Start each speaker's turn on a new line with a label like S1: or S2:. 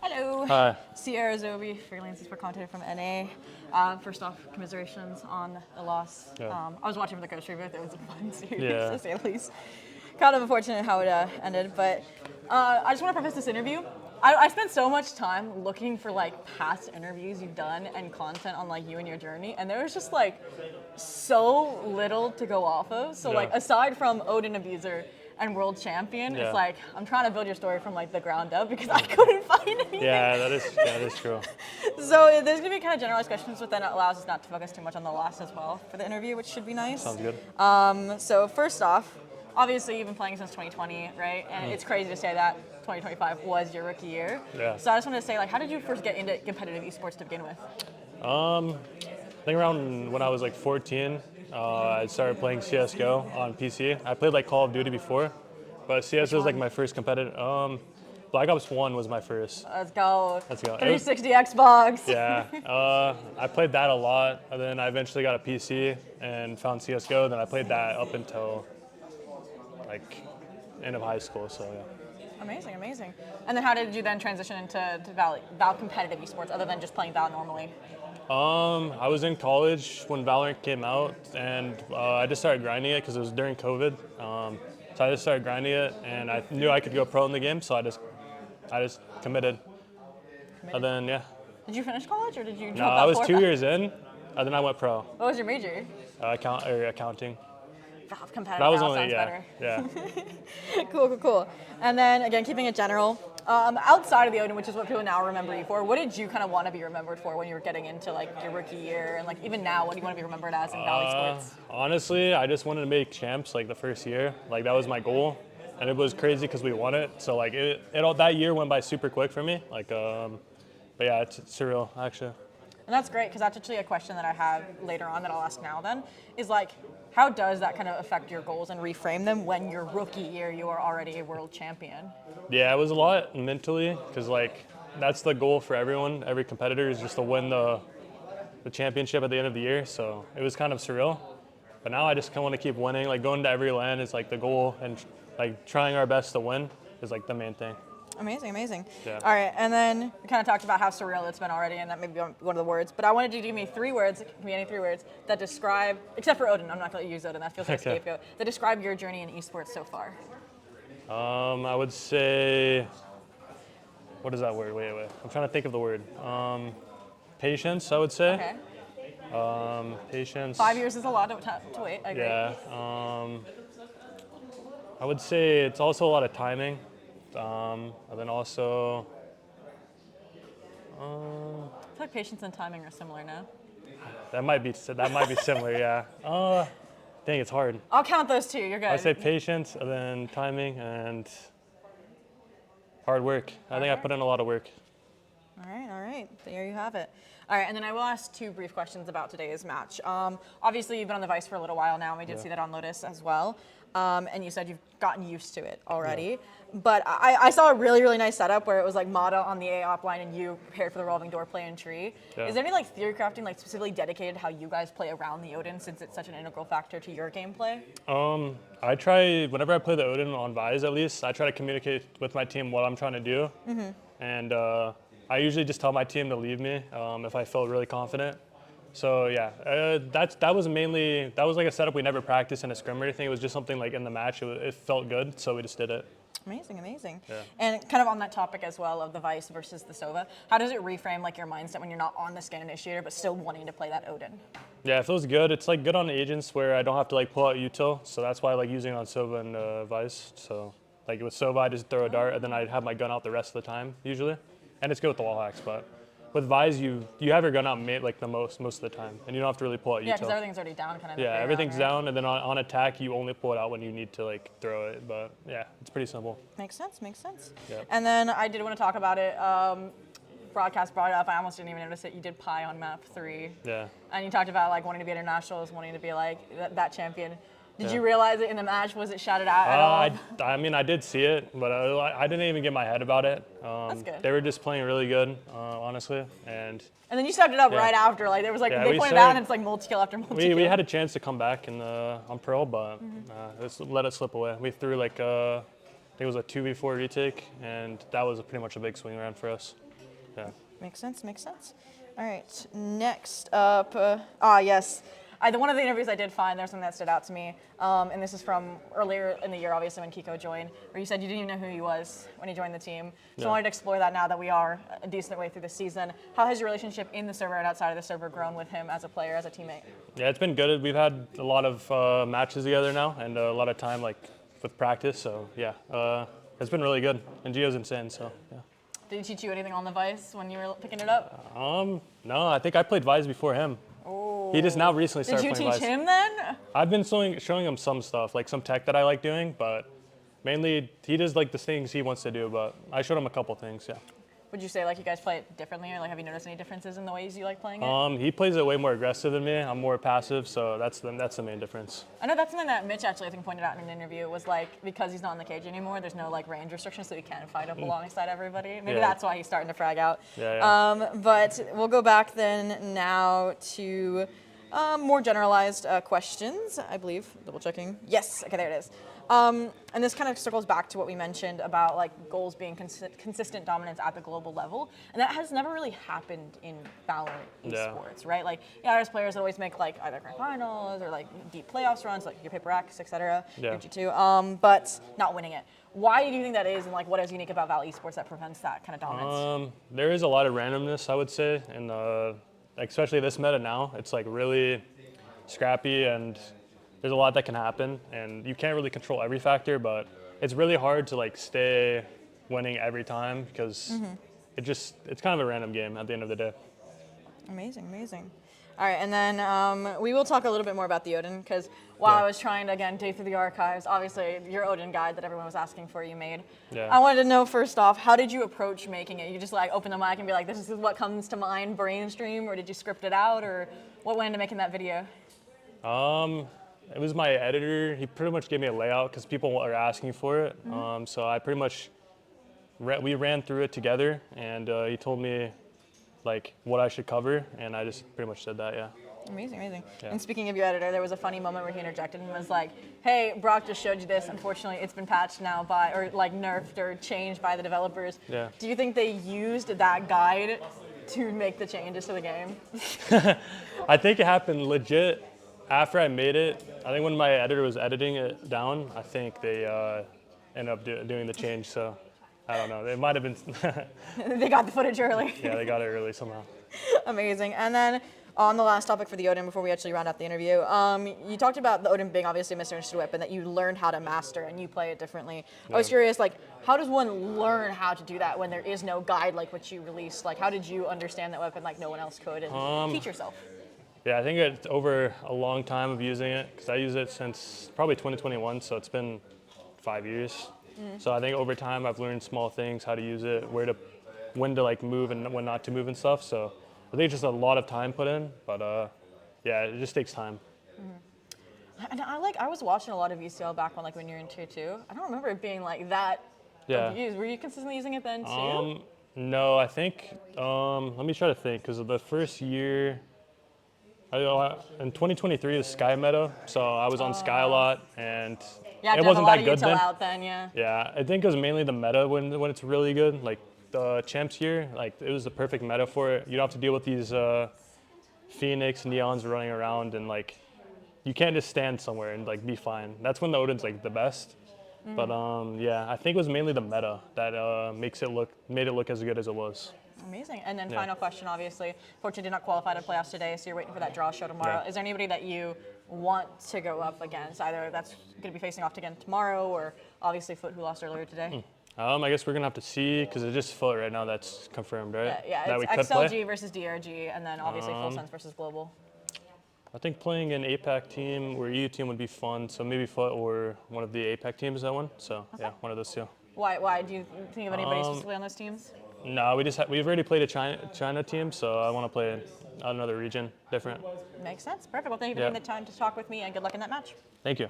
S1: Hello.
S2: Hi.
S1: Sierra Zobi, freelance sport commentator from NA. First off, commiserations on the loss.
S2: Yeah.
S1: I was watching from the coach booth. It was a fun series,
S2: Yeah.
S1: to say the least. Kind of unfortunate how it ended, but I just want to preface this interview. I spent so much time looking for like past interviews you've done and content on like you and your journey, and there was just like so little to go off of. So like aside from Odin abuser and world champion, it's like I'm trying to build your story from like the ground up because I couldn't find anything.
S2: Yeah, that is true.
S1: So there's gonna be kind of generalized questions, but then it allows us not to focus too much on the loss as well for the interview, which should be nice.
S2: Sounds good.
S1: So first off, obviously you've been playing since 2020, right? And it's crazy to say that 2025 was your rookie year.
S2: Yeah.
S1: So I just wanted to say, like, how did you first get into competitive esports to begin with?
S2: I think around when I was like 14, I started playing CS:GO on PC. I played like Call of Duty before, but CS was like my first competitive. Black Ops 1 was my first.
S1: Let's go.
S2: Let's go.
S1: 360 Xbox.
S2: Yeah, I played that a lot, and then I eventually got a PC and found CS:GO. Then I played that up until like end of high school. So yeah.
S1: Amazing, amazing. And then how did you then transition into Val competitive esports other than just playing Val normally?
S2: I was in college when Valorant came out, and I just started grinding it because it was during COVID. So I just started grinding it, and I knew I could go pro in the game, so I just committed. And then
S1: Did you finish college or did you
S2: no,
S1: drop out?
S2: I was 2 years in, and then I went pro.
S1: What was your major?
S2: Accounting.
S1: Competitive.
S2: That was
S1: Val
S2: only
S1: sounds better.
S2: yeah.
S1: Cool. And then again, keeping it general, outside of the Odin, which is what people now remember you for, what did you kind of want to be remembered for when you were getting into like your rookie year, and like even now, what do you want to be remembered as in Valley sports?
S2: Honestly, I just wanted to make champs like the first year. Like that was my goal, and it was crazy because we won it. So like it all, that year went by super quick for me. Like, but yeah, it's surreal actually.
S1: And that's great because that's actually a question that I have later on that I'll ask now. Then is like, how does that kind of affect your goals and reframe them when your rookie year you are already a world champion?
S2: Yeah, it was a lot mentally because like that's the goal for everyone. Every competitor is just to win the championship at the end of the year. So it was kind of surreal. But now I just kind of want to keep winning. Like going to every LAN is like the goal, and like trying our best to win is like the main thing.
S1: Amazing.
S2: Yeah.
S1: All right, and then we kind of talked about how surreal it's been already, and that may be one of the words. But I wanted you to give me 3 words, it can be any 3 words, that describe, except for Odin, I'm not going to use Odin, that feels like a scapegoat, that describe your journey in esports so far.
S2: I would say, what is that word? Wait. I'm trying to think of the word. Patience, I would say.
S1: Okay.
S2: Patience.
S1: 5 years is a lot to wait, I agree.
S2: Yeah. I would say it's also a lot of timing. And then also,
S1: I feel like patience and timing are similar now.
S2: that might be similar, yeah. Dang, it's hard.
S1: I'll count those 2, you're good.
S2: I'd say patience, and then timing, and hard work. I think I put in a lot of work.
S1: All right. There you have it. All right, and then I will ask 2 brief questions about today's match. Obviously, you've been on the Vice for a little while now, and we did see that on Lotus as well. And you said you've gotten used to it already. Yeah. But I saw a really nice setup where it was like Mata on the A op line and you prepared for the revolving door play and tree. Yeah. Is there any like theory crafting like specifically dedicated to how you guys play around the Odin since it's such an integral factor to your gameplay?
S2: I try, whenever I play the Odin on Vice at least, I try to communicate with my team what I'm trying to do. Mm-hmm. And I usually just tell my team to leave me if I feel really confident. So yeah, that was like a setup we never practiced in a scrim or anything. It was just something like in the match. It felt good, so we just did it.
S1: Amazing.
S2: Yeah.
S1: And kind of on that topic as well of the Vice versus the Sova, how does it reframe like your mindset when you're not on the scan initiator but still wanting to play that Odin?
S2: Yeah, it feels good. It's like good on agents where I don't have to like pull out util, so that's why I like using it on Sova and Vice. So like with Sova, I just throw a dart and then I'd have my gun out the rest of the time usually, and it's good with the wall hacks, but. With Vise, you have your gun out like the most of the time, and you don't have to really pull out util.
S1: Yeah, because everything's already down kind of.
S2: Yeah, everything's down, and then on attack, you only pull it out when you need to like throw it. But yeah, it's pretty simple.
S1: Makes sense.
S2: Yep.
S1: And then I did want to talk about it. Broadcast brought it up. I almost didn't even notice it. You did Pi on map 3.
S2: Yeah.
S1: And you talked about like wanting to be internationals, wanting to be like that champion. Did you realize it in the match? Was it shouted out at all?
S2: I mean, I did see it, but I didn't even get my head about it.
S1: That's good.
S2: They were just playing really good, honestly, and
S1: then you stepped it up right after. Like there was like they pointed out, and it's like multi-kill after multi-kill.
S2: We had a chance to come back on Pearl, but let's let it slip away. We threw like think it was a 2v4 retake, and that was pretty much a big swing around for us. Yeah.
S1: Makes sense, makes sense. All right, next up, yes. One of the interviews I did find, there's something that stood out to me, and this is from earlier in the year, obviously, when Kiko joined, where you said you didn't even know who he was when he joined the team. So I wanted to explore that now that we are a decent way through the season. How has your relationship in the server and outside of the server grown with him as a player, as a teammate?
S2: Yeah, it's been good. We've had a lot of matches together now, and a lot of time with practice. So yeah, it's been really good. And Gio's insane. So yeah.
S1: Did he teach you anything on the Vice when you were picking it up?
S2: No, I think I played Vice before him.
S1: Oh.
S2: He just now recently started playing Vice.
S1: Did you teach him then?
S2: I've been showing him some stuff, like some tech that I like doing, but mainly he does like the things he wants to do, but I showed him a couple things, yeah.
S1: Would you say you guys play it differently, or have you noticed any differences in the ways you like playing it?
S2: He plays it way more aggressive than me. I'm more passive, so that's the main difference.
S1: I know that's something that Mitch actually I think pointed out in an interview was because he's not in the cage anymore, there's no range restrictions, so he can fight up alongside everybody. Maybe that's why he's starting to frag out.
S2: Yeah.
S1: But we'll go back then now to more generalized questions, I believe. Double checking. Yes. Okay, there it is. And this kind of circles back to what we mentioned about goals being consistent dominance at the global level, and that has never really happened in Valorant esports, right? There's players that always make either grand finals or deep playoffs runs, like your Paper X, etc.
S2: Yeah.
S1: G2, but not winning it. Why do you think that is, and what is unique about Val esports that prevents that kind of dominance?
S2: There is a lot of randomness, I would say, and especially this meta now. It's really scrappy and there's a lot that can happen, and you can't really control every factor, but it's really hard to stay winning every time because it's kind of a random game at the end of the day.
S1: Amazing, amazing. All right, and then we will talk a little bit more about the Odin, because while I was trying to, again, dig through the archives, obviously your Odin guide that everyone was asking for you made.
S2: Yeah.
S1: I wanted to know, first off, how did you approach making it? You just open the mic and be this is what comes to mind, brainstream, or did you script it out, or what went into making that video?
S2: It was my editor. He pretty much gave me a layout because people are asking for it. So I pretty much, we ran through it together, and he told me what I should cover, and I just pretty much said that, yeah.
S1: Amazing, amazing.
S2: Yeah.
S1: And speaking of your editor, there was a funny moment where he interjected and was hey, Brawk just showed you this. Unfortunately, it's been patched now or nerfed or changed by the developers.
S2: Yeah.
S1: Do you think they used that guide to make the changes to the game?
S2: I think it happened legit after I made it. I think when my editor was editing it down, I think they ended up doing the change, so I don't know. It might have been.
S1: They got the footage early.
S2: Yeah, they got it early somehow.
S1: Amazing. And then on the last topic for the Odin, before we actually round out the interview, you talked about the Odin being obviously a misunderstood weapon that you learned how to master and you play it differently. Yeah. I was curious, how does one learn how to do that when there is no guide like what you released? How did you understand that weapon like no one else could and teach yourself?
S2: Yeah, I think it's over a long time of using it, because I use it since probably 2021, so it's been 5 years. So I think over time I've learned small things, how to use it, when to move and when not to move and stuff. So I think it's just a lot of time put in, but yeah, it just takes time.
S1: And I was watching a lot of UCL back when you were in tier 2. I don't remember it being that abused. Were you consistently using it then too?
S2: No, I think, let me try to think, because the first year, in 2023 the Sky meta, so I was on Sky a lot, and it wasn't that good then.
S1: Out then.
S2: Yeah, I think it was mainly the meta when it's really good. The champs year, it was the perfect meta for it. You don't have to deal with these Phoenix Neons running around, and you can't just stand somewhere and be fine. That's when the Odin's the best. But yeah, I think it was mainly the meta that made it look as good as it was.
S1: Amazing. And then final question, obviously. Fortune did not qualify to playoffs today, so you're waiting for that draw show tomorrow.
S2: Yeah.
S1: Is there anybody that you want to go up against? Either that's going to be facing off again tomorrow, or obviously Foot, who lost earlier today?
S2: I guess we're going to have to see, because it's just Foot right now that's confirmed, right?
S1: Yeah,
S2: that
S1: it's XLG versus DRG, and then obviously Full Sense versus Global.
S2: I think playing an APAC team or EU team would be fun, so maybe Foot or one of the APAC teams that one. So yeah, one of those two.
S1: Why? Do you think of anybody specifically on those teams?
S2: No, we've already played a China team, so I want to play another region, different.
S1: Makes sense. Perfect. Well, thank you for taking the time to talk with me, and good luck in that match.
S2: Thank you.